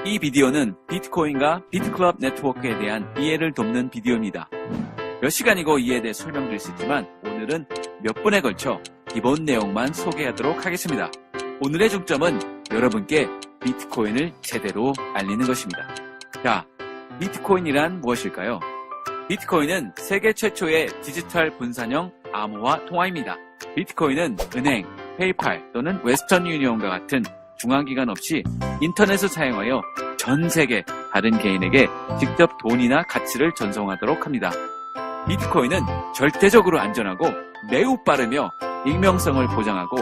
이 비디오는 비트코인과 비트클럽 네트워크에 대한 이해를 돕는 비디오입니다. 몇 시간이고 이에 대해 설명드릴 수 있지만 오늘은 몇 분에 걸쳐 기본 내용만 소개하도록 하겠습니다. 오늘의 중점은 여러분께 비트코인을 제대로 알리는 것입니다. 자, 비트코인이란 무엇일까요? 비트코인은 세계 최초의 디지털 분산형 암호화 통화입니다. 비트코인은 은행, 페이팔 또는 웨스턴 유니온과 같은 중앙기관 없이 인터넷을 사용하여 전 세계 다른 개인에게 직접 돈이나 가치를 전송하도록 합니다. 비트코인은 절대적으로 안전하고 매우 빠르며 익명성을 보장하고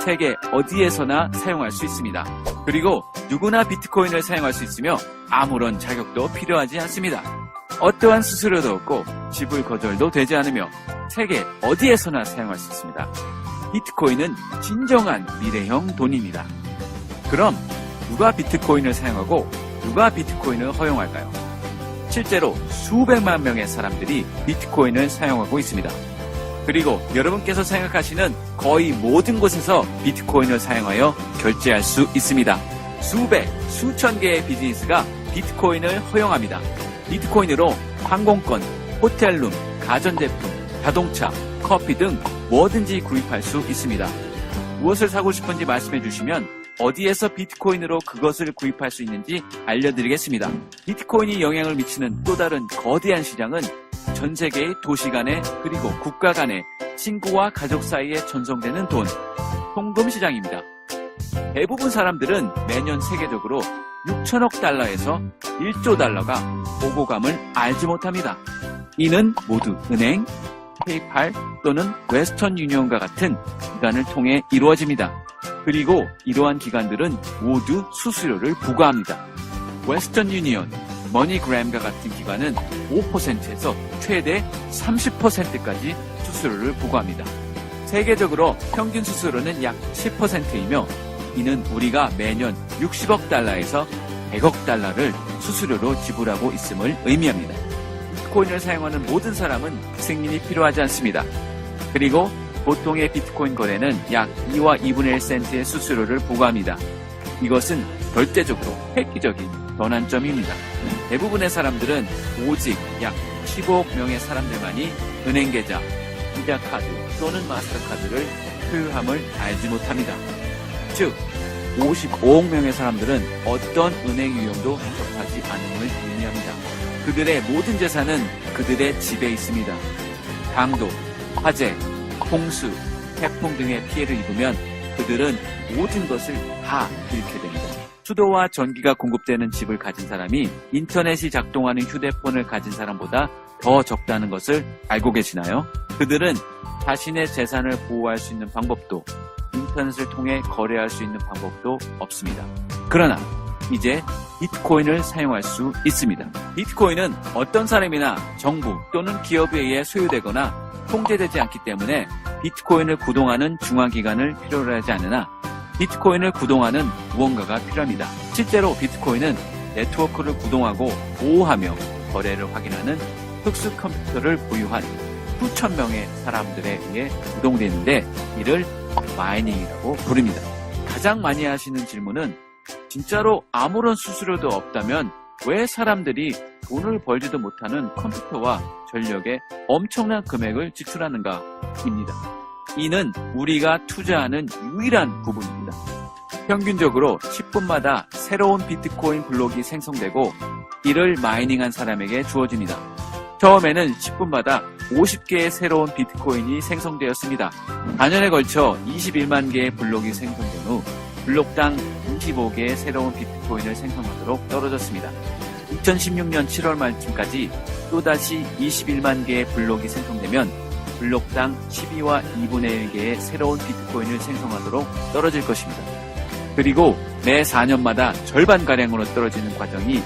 세계 어디에서나 사용할 수 있습니다. 그리고 누구나 비트코인을 사용할 수 있으며 아무런 자격도 필요하지 않습니다. 어떠한 수수료도 없고 지불 거절도 되지 않으며 세계 어디에서나 사용할 수 있습니다. 비트코인은 진정한 미래형 돈입니다. 그럼 누가 비트코인을 사용하고 누가 비트코인을 허용할까요? 실제로 수백만 명의 사람들이 비트코인을 사용하고 있습니다. 그리고 여러분께서 생각하시는 거의 모든 곳에서 비트코인을 사용하여 결제할 수 있습니다. 수백, 수천 개의 비즈니스가 비트코인을 허용합니다. 비트코인으로 항공권, 호텔룸, 가전제품, 자동차, 커피 등 뭐든지 구입할 수 있습니다. 무엇을 사고 싶은지 말씀해 주시면 어디에서 비트코인으로 그것을 구입할 수 있는지 알려드리겠습니다. 비트코인이 영향을 미치는 또 다른 거대한 시장은 전 세계의 도시 간에 그리고 국가 간에 친구와 가족 사이에 전송되는 돈, 송금 시장입니다. 대부분 사람들은 매년 세계적으로 6천억 달러에서 1조 달러가 오고 감을 알지 못합니다. 이는 모두 은행, 페이팔 또는 웨스턴 유니온과 같은 기관을 통해 이루어집니다. 그리고 이러한 기관들은 모두 수수료를 부과합니다. 웨스턴 유니온, 머니그램과 같은 기관은 5%에서 최대 30%까지 수수료를 부과합니다. 세계적으로 평균 수수료는 약 10%이며 이는 우리가 매년 60억 달러에서 100억 달러를 수수료로 지불하고 있음을 의미합니다. 비트코인을 사용하는 모든 사람은 승인이 필요하지 않습니다. 그리고 보통의 비트코인 거래는 약 2와 2분의 1센트의 수수료를 부과합니다. 이것은 절대적으로 획기적인 전환점입니다. 대부분의 사람들은 오직 약 15억 명의 사람들만이 은행 계좌, 비자 카드 또는 마스터카드를 소유함을 알지 못합니다. 즉, 55억 명의 사람들은 어떤 은행 유용도 접하지 않음을 의미합니다. 그들의 모든 재산은 그들의 집에 있습니다. 강도, 화재, 홍수, 태풍 등의 피해를 입으면 그들은 모든 것을 다 잃게 됩니다. 수도와 전기가 공급되는 집을 가진 사람이 인터넷이 작동하는 휴대폰을 가진 사람보다 더 적다는 것을 알고 계시나요? 그들은 자신의 재산을 보호할 수 있는 방법도 인터넷을 통해 거래할 수 있는 방법도 없습니다. 그러나 이제 비트코인을 사용할 수 있습니다. 비트코인은 어떤 사람이나 정부 또는 기업에 의해 소유되거나 통제되지 않기 때문에 비트코인을 구동하는 중앙기관을 필요로 하지 않으나 비트코인을 구동하는 무언가가 필요합니다. 실제로 비트코인은 네트워크를 구동하고 보호하며 거래를 확인하는 특수 컴퓨터를 보유한 수천 명의 사람들에 의해 구동되는데 이를 마이닝이라고 부릅니다. 가장 많이 하시는 질문은 진짜로 아무런 수수료도 없다면 왜 사람들이 돈을 벌지도 못하는 컴퓨터와 전력에 엄청난 금액을 지출하는가? 입니다. 이는 우리가 투자하는 유일한 부분입니다. 평균적으로 10분마다 새로운 비트코인 블록이 생성되고 이를 마이닝한 사람에게 주어집니다. 처음에는 10분마다 50개의 새로운 비트코인이 생성되었습니다. 4년에 걸쳐 21만 개의 블록이 생성된 후 블록당 25개의 새로운 비트코인을 생성하도록 떨어졌습니다. 2016년 7월 말쯤까지 또다시 21만 개의 블록이 생성되면 블록당 12와 2분의 1개의 새로운 비트코인을 생성하도록 떨어질 것입니다. 그리고 매 4년마다 절반가량으로 떨어지는 과정이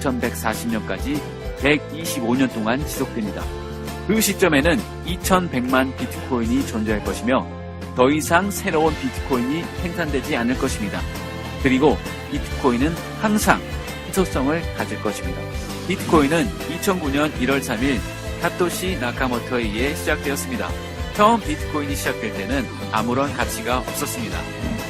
2140년까지 125년 동안 지속됩니다. 그 시점에는 2100만 비트코인이 존재할 것이며 더 이상 새로운 비트코인이 생산되지 않을 것입니다. 그리고 비트코인은 항상 희소성을 가질 것입니다. 비트코인은 2009년 1월 3일 사토시 나카모토에 의해 시작되었습니다. 처음 비트코인이 시작될 때는 아무런 가치가 없었습니다.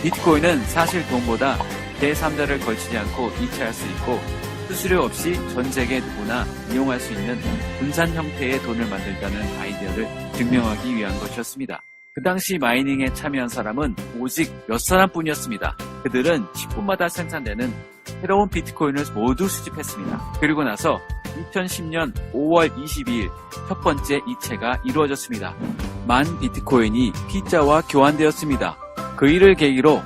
비트코인은 사실 돈보다 제3자를 걸치지 않고 이체할 수 있고 수수료 없이 전 세계 누구나 이용할 수 있는 분산 형태의 돈을 만들자는 아이디어를 증명하기 위한 것이었습니다. 그 당시 마이닝에 참여한 사람은 오직 몇 사람뿐이었습니다. 그들은 10분마다 생산되는 새로운 비트코인을 모두 수집했습니다. 그리고 나서 2010년 5월 22일 첫 번째 이체가 이루어졌습니다. 10,000 비트코인이 피자와 교환되었습니다. 그 일을 계기로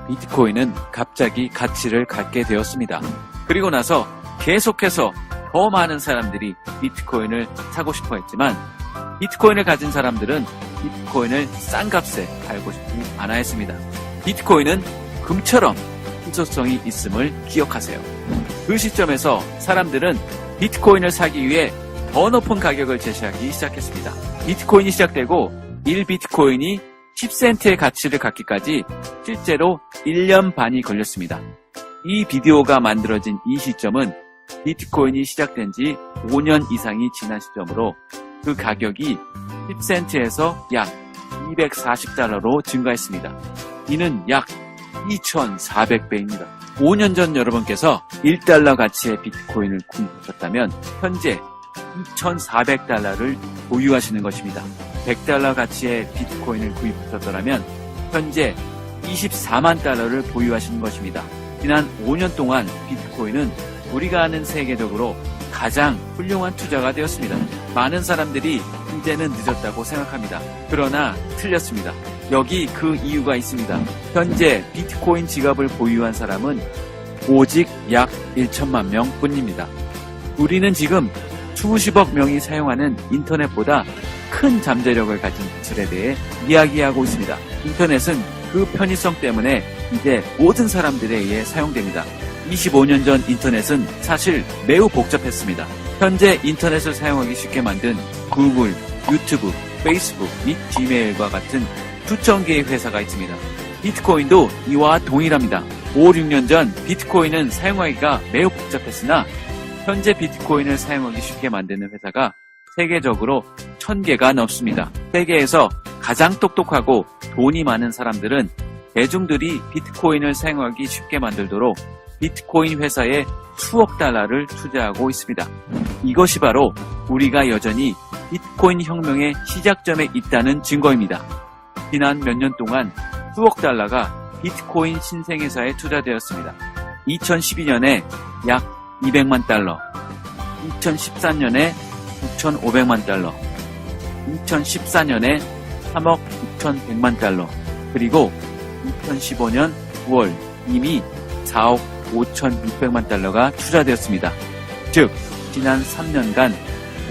비트코인은 갑자기 가치를 갖게 되었습니다. 그리고 나서 계속해서 더 많은 사람들이 비트코인을 사고 싶어 했지만 비트코인을 가진 사람들은 비트코인을 싼 값에 팔고 싶지 않아 했습니다. 비트코인은 금처럼 희소성이 있음을 기억하세요. 그 시점에서 사람들은 비트코인을 사기 위해 더 높은 가격을 제시하기 시작했습니다. 비트코인이 시작되고 1비트코인이 10센트의 가치를 갖기까지 실제로 1년 반이 걸렸습니다. 이 비디오가 만들어진 이 시점은 비트코인이 시작된 지 5년 이상이 지난 시점으로 그 가격이 10센트에서 약 240달러로 증가했습니다. 이는 약 2,400배입니다. 5년 전 여러분께서 1달러 가치의 비트코인을 구입하셨다면 현재 2,400달러를 보유하시는 것입니다. 100달러 가치의 비트코인을 구입하셨더라면 현재 24만 달러를 보유하시는 것입니다. 지난 5년 동안 비트코인은 우리가 아는 세계적으로 가장 훌륭한 투자가 되었습니다. 많은 사람들이 이제는 늦었다고 생각합니다. 그러나 틀렸습니다. 여기 그 이유가 있습니다. 현재 비트코인 지갑을 보유한 사람은 오직 약 1천만 명 뿐입니다. 우리는 지금 수십억 명이 사용하는 인터넷보다 큰 잠재력을 가진 기술에 대해 이야기하고 있습니다. 인터넷은 그 편의성 때문에 이제 모든 사람들에 의해 사용됩니다. 25년 전 인터넷은 사실 매우 복잡했습니다. 현재 인터넷을 사용하기 쉽게 만든 구글, 유튜브, 페이스북 및 지메일과 같은 수천 개의 회사가 있습니다. 비트코인도 이와 동일합니다. 5, 6년 전 비트코인은 사용하기가 매우 복잡했으나 현재 비트코인을 사용하기 쉽게 만드는 회사가 세계적으로 1000개가 넘습니다. 세계에서 가장 똑똑하고 돈이 많은 사람들은 대중들이 비트코인을 사용하기 쉽게 만들도록 비트코인 회사에 수억 달러를 투자하고 있습니다. 이것이 바로 우리가 여전히 비트코인 혁명의 시작점에 있다는 증거입니다. 지난 몇 년 동안 수억 달러가 비트코인 신생회사에 투자되었습니다. 2012년에 약 200만 달러, 2013년에 9,500만 달러, 2014년에 3억 9,100만 달러, 그리고 2015년 9월 이미 4억 5,600만 달러가 투자되었습니다. 즉, 지난 3년간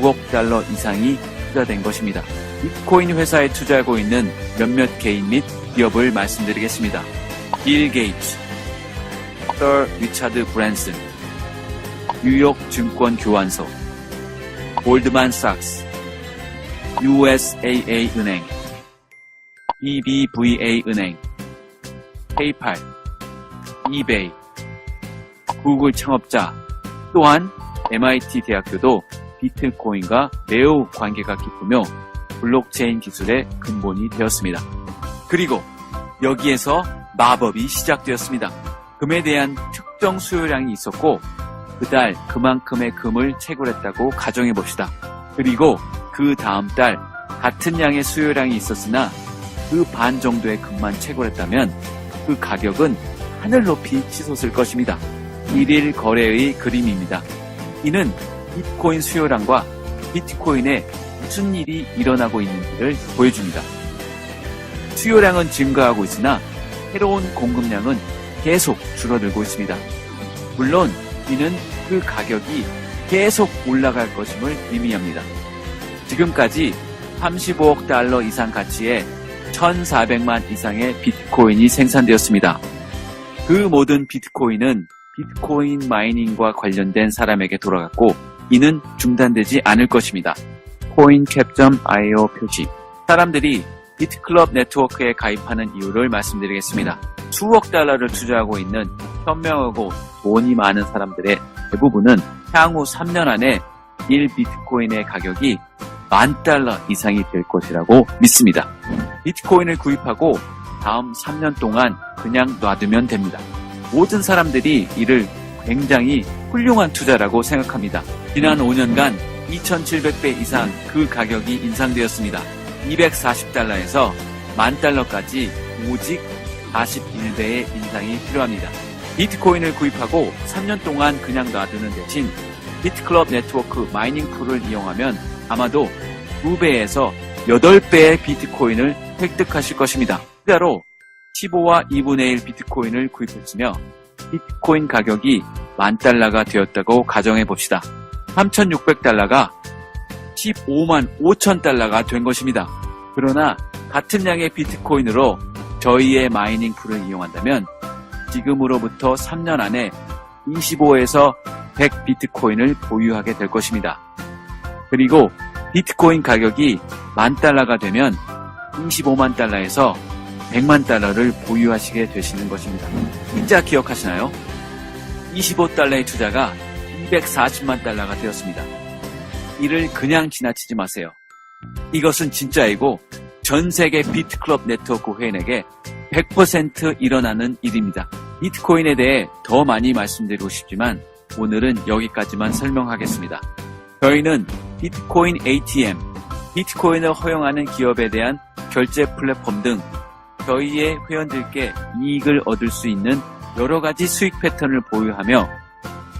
9억 달러 이상이 투자된 것입니다. 비트코인 회사에 투자하고 있는 몇몇 개인 및 기업을 말씀드리겠습니다. 빌 게이츠, 서 리차드 브랜슨, 뉴욕 증권 교환소, 골드만삭스, USAA 은행, BBVA 은행, 페이팔, 이베이, 구글 창업자, 또한 MIT 대학교도 비트코인과 매우 관계가 깊으며 블록체인 기술의 근본이 되었습니다. 그리고 여기에서 마법이 시작되었습니다. 금에 대한 특정 수요량이 있었고 그달 그만큼의 금을 채굴했다고 가정해봅시다. 그리고 그 다음 달 같은 양의 수요량이 있었으나 그 반 정도의 금만 채굴했다면 그 가격은 하늘 높이 치솟을 것입니다. 1일 거래의 그림입니다. 이는 비트코인 수요량과 비트코인에 무슨 일이 일어나고 있는지를 보여줍니다. 수요량은 증가하고 있으나 새로운 공급량은 계속 줄어들고 있습니다. 물론 이는 그 가격이 계속 올라갈 것임을 의미합니다. 지금까지 35억 달러 이상 가치의 1,400만 이상의 비트코인이 생산되었습니다. 그 모든 비트코인은 비트코인 마이닝과 관련된 사람에게 돌아갔고 이는 중단되지 않을 것입니다. coincap.io 표시. 사람들이 비트클럽 네트워크에 가입하는 이유를 말씀드리겠습니다. 수억 달러를 투자하고 있는 현명하고 돈이 많은 사람들의 대부분은 향후 3년 안에 1비트코인의 가격이 $10,000 이상이 될 것이라고 믿습니다. 비트코인을 구입하고 다음 3년 동안 그냥 놔두면 됩니다. 모든 사람들이 이를 굉장히 훌륭한 투자라고 생각합니다. 지난 5년간 2,700배 이상 그 가격이 인상되었습니다. 240달러에서 10,000달러까지 오직 41배의 인상이 필요합니다. 비트코인을 구입하고 3년 동안 그냥 놔두는 대신 비트클럽 네트워크 마이닝 풀을 이용하면 아마도 2배에서 8배의 비트코인을 획득하실 것입니다. 투자로 15와 2분의 1 비트코인을 구입했으며 비트코인 가격이 10,000달러가 되었다고 가정해 봅시다. 3,600달러가 15만 5천 달러가 된 것입니다. 그러나 같은 양의 비트코인으로 저희의 마이닝 풀을 이용한다면 지금으로부터 3년 안에 25에서 100 비트코인을 보유하게 될 것입니다. 그리고 비트코인 가격이 10,000달러가 되면 25만 달러에서 100만 달러를 보유하시게 되시는 것입니다. 진짜 기억하시나요? 25달러의 투자가 240만 달러가 되었습니다. 이를 그냥 지나치지 마세요. 이것은 진짜이고 전 세계 비트클럽 네트워크 회원에게 100% 일어나는 일입니다. 비트코인에 대해 더 많이 말씀드리고 싶지만 오늘은 여기까지만 설명하겠습니다. 저희는 비트코인 ATM, 비트코인을 허용하는 기업에 대한 결제 플랫폼 등 저희의 회원들께 이익을 얻을 수 있는 여러 가지 수익 패턴을 보유하며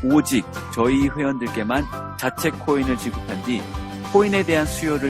오직 저희 회원들께만 자체 코인을 지급한 뒤 코인에 대한 수요를